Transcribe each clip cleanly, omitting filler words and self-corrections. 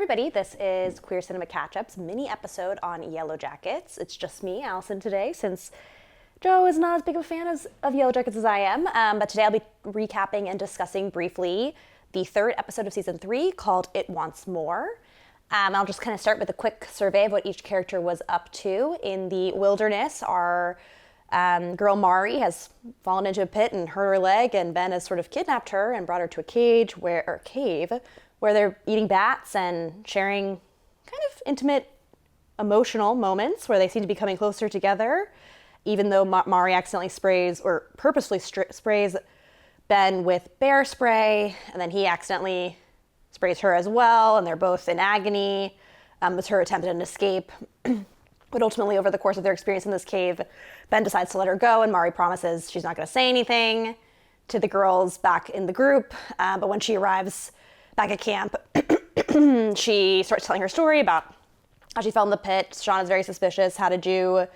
everybody. This is Queer Cinema Catchup's mini episode on Yellowjackets. It's just me, Allison, today, since Joe is not as big of a fan of Yellowjackets as I am. But today I'll be recapping and discussing briefly the third episode of season 3 called It Wants More. I'll just kind of start with a quick survey of what each character was up to. In the wilderness, our girl Mari has fallen into a pit and hurt her leg, and Ben has sort of kidnapped her and brought her to a cave where they're eating bats and sharing kind of intimate, emotional moments where they seem to be coming closer together, even though Mari accidentally purposely sprays Ben with bear spray, and then he accidentally sprays her as well, and they're both in agony. It's her attempt at an escape. But ultimately, over the course of their experience in this cave, Ben decides to let her go, and Mari promises she's not going to say anything to the girls back in the group. But when she arrives back at camp, she starts telling her story about how she fell in the pit. Shauna's very suspicious. How did you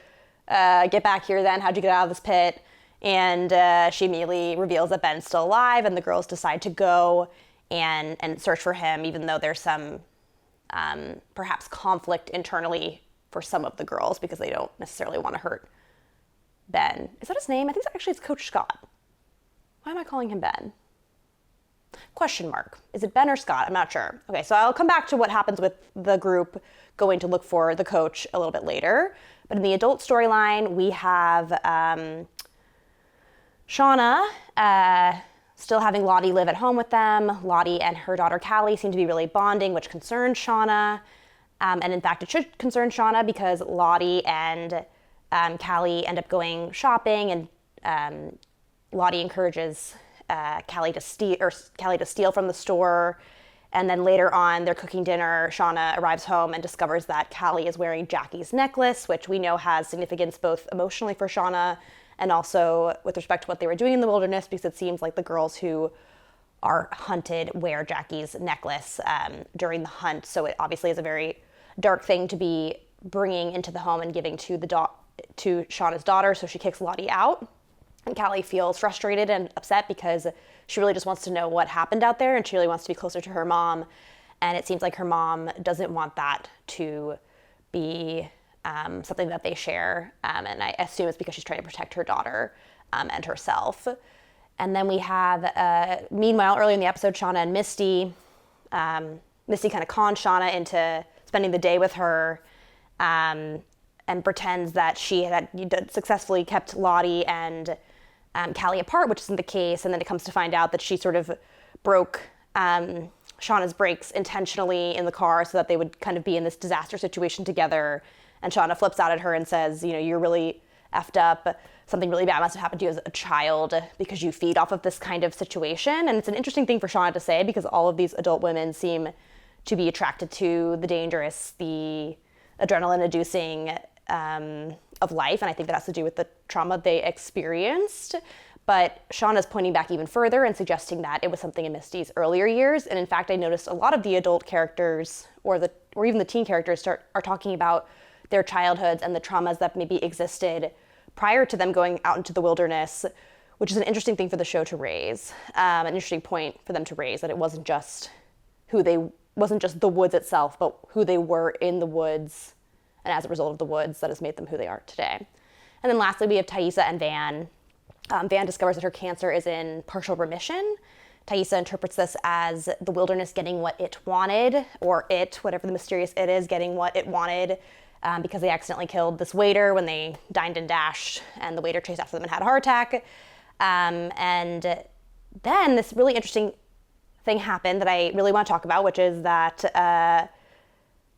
get back here then? How'd you get out of this pit? And she immediately reveals that Ben's still alive, and the girls decide to go and search for him, even though there's some perhaps conflict internally for some of the girls because they don't necessarily want to hurt Ben. Is that his name? I think actually it's Coach Scott. Why am I calling him Ben? Question mark. Is it Ben or Scott? I'm not sure. Okay, so I'll come back to what happens with the group going to look for the coach a little bit later. But in the adult storyline, we have Shauna still having Lottie live at home with them. Lottie and her daughter Callie seem to be really bonding, which concerns Shauna. And in fact, it should concern Shauna because Lottie and Callie end up going shopping, and Lottie encourages Callie to steal from the store. And then later on, they're cooking dinner. Shauna arrives home and discovers that Callie is wearing Jackie's necklace, which we know has significance both emotionally for Shauna and also with respect to what they were doing in the wilderness, because it seems like the girls who are hunted wear Jackie's necklace during the hunt. So it obviously is a very dark thing to be bringing into the home and giving to Shauna's daughter. So she kicks Lottie out. And Callie feels frustrated and upset because she really just wants to know what happened out there, and she really wants to be closer to her mom. And it seems like her mom doesn't want that to be something that they share. And I assume it's because she's trying to protect her daughter and herself. And then we have, meanwhile, early in the episode, Shauna and Misty kind of cons Shauna into spending the day with her and pretends that she had successfully kept Lottie and Callie apart, which isn't the case. And then it comes to find out that she sort of broke Shauna's brakes intentionally in the car so that they would kind of be in this disaster situation together. And Shauna flips out at her and says, you're really effed up. Something really bad must have happened to you as a child because you feed off of this kind of situation. And it's an interesting thing for Shauna to say because all of these adult women seem to be attracted to the dangerous, the adrenaline-inducing of life, and I think that has to do with the trauma they experienced. But Shauna's pointing back even further and suggesting that it was something in Misty's earlier years. And in fact, I noticed a lot of the adult characters or even the teen characters are talking about their childhoods and the traumas that maybe existed prior to them going out into the wilderness, which is an interesting thing for the show to raise, an interesting point for them to raise, that it wasn't just the woods itself, but who they were in the woods, and as a result of the woods, that has made them who they are today. And then lastly, we have Thaisa and Van. Van discovers that her cancer is in partial remission. Thaisa interprets this as the wilderness getting what it wanted, or whatever the mysterious it is, getting what it wanted, because they accidentally killed this waiter when they dined and dashed, and the waiter chased after them and had a heart attack. And then this really interesting thing happened that I really want to talk about, which is that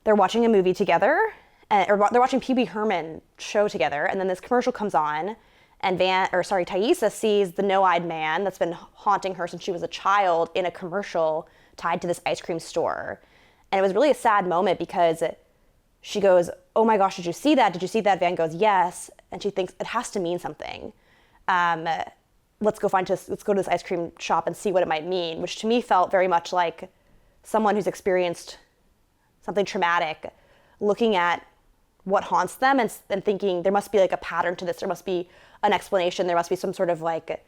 they're watching a movie together, or they're watching Pee Wee Herman show together, and then this commercial comes on, and Thaisa sees the no-eyed man that's been haunting her since she was a child in a commercial tied to this ice cream store. And it was really a sad moment because she goes, "Oh my gosh, did you see that? Did you see that?" Van goes, "Yes," and she thinks it has to mean something. Let's go to this ice cream shop and see what it might mean, which to me felt very much like someone who's experienced something traumatic, looking at what haunts them and thinking there must be like a pattern to this. There must be an explanation. There must be some sort of like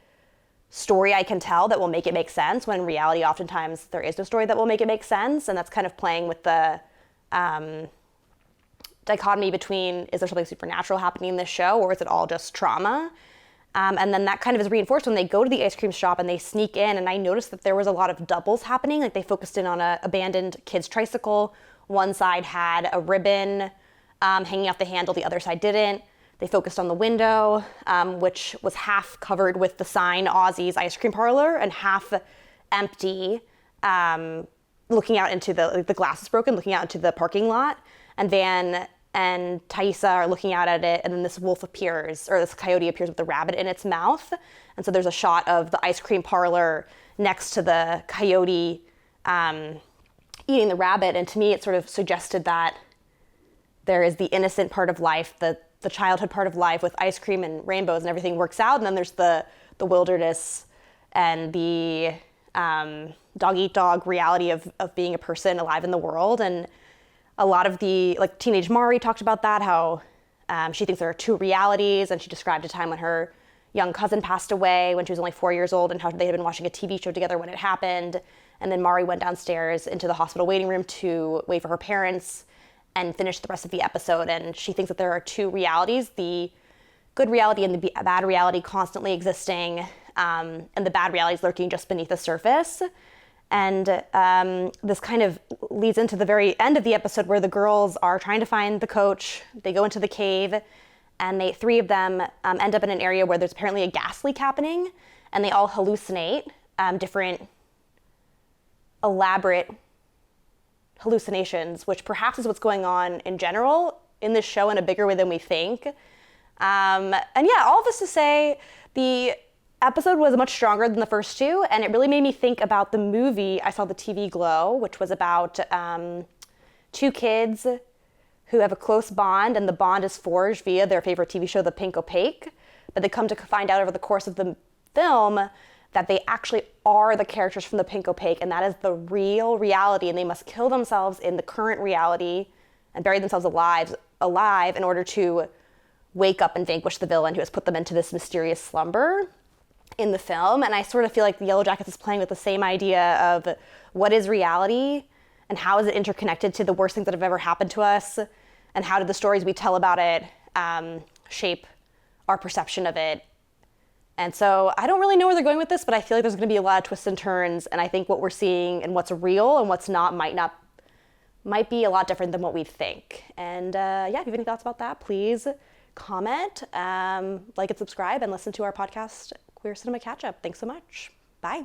story I can tell that will make it make sense, when in reality oftentimes there is no story that will make it make sense. And that's kind of playing with the dichotomy between, is there something supernatural happening in this show, or is it all just trauma? And then that kind of is reinforced when they go to the ice cream shop and they sneak in. And I noticed that there was a lot of doubles happening. Like they focused in on an abandoned kid's tricycle. One side had a ribbon hanging off the handle, the other side didn't. They focused on the window, which was half covered with the sign Ozzy's Ice Cream Parlor and half empty, looking out into the glass is broken, looking out into the parking lot. And Van and Thaisa are looking out at it, and then this wolf appears, or this coyote appears with a rabbit in its mouth. And so there's a shot of the ice cream parlor next to the coyote eating the rabbit. And to me, it sort of suggested that there is the innocent part of life, the childhood part of life with ice cream and rainbows and everything works out. And then there's the wilderness and the dog-eat-dog reality of being a person alive in the world. And a lot of the, like teenage Mari talked about that, how she thinks there are two realities, and she described a time when her young cousin passed away when she was only 4 years old, and how they had been watching a TV show together when it happened. And then Mari went downstairs into the hospital waiting room to wait for her parents and finish the rest of the episode. And she thinks that there are two realities, the good reality and the bad reality constantly existing, and the bad reality is lurking just beneath the surface. And this kind of leads into the very end of the episode where the girls are trying to find the coach. They go into the cave, and three of them end up in an area where there's apparently a gas leak happening, and they all hallucinate different elaborate hallucinations, which perhaps is what's going on in general in this show in a bigger way than we think. And yeah, all of this to say, the episode was much stronger than the first two, and it really made me think about the movie I saw, The TV Glow, which was about two kids who have a close bond, and the bond is forged via their favorite TV show, The Pink Opaque. But they come to find out over the course of the film that they actually are the characters from The Pink Opaque, and that is the real reality, and they must kill themselves in the current reality and bury themselves alive in order to wake up and vanquish the villain who has put them into this mysterious slumber in the film. And I sort of feel like the Yellowjackets is playing with the same idea of what is reality and how is it interconnected to the worst things that have ever happened to us, and how do the stories we tell about it shape our perception of it. And so I don't really know where they're going with this, but I feel like there's going to be a lot of twists and turns, and I think what we're seeing and what's real and what's not might be a lot different than what we think. And yeah, if you have any thoughts about that, please comment, like and subscribe, and listen to our podcast, Queer Cinema Catchup. Thanks so much. Bye.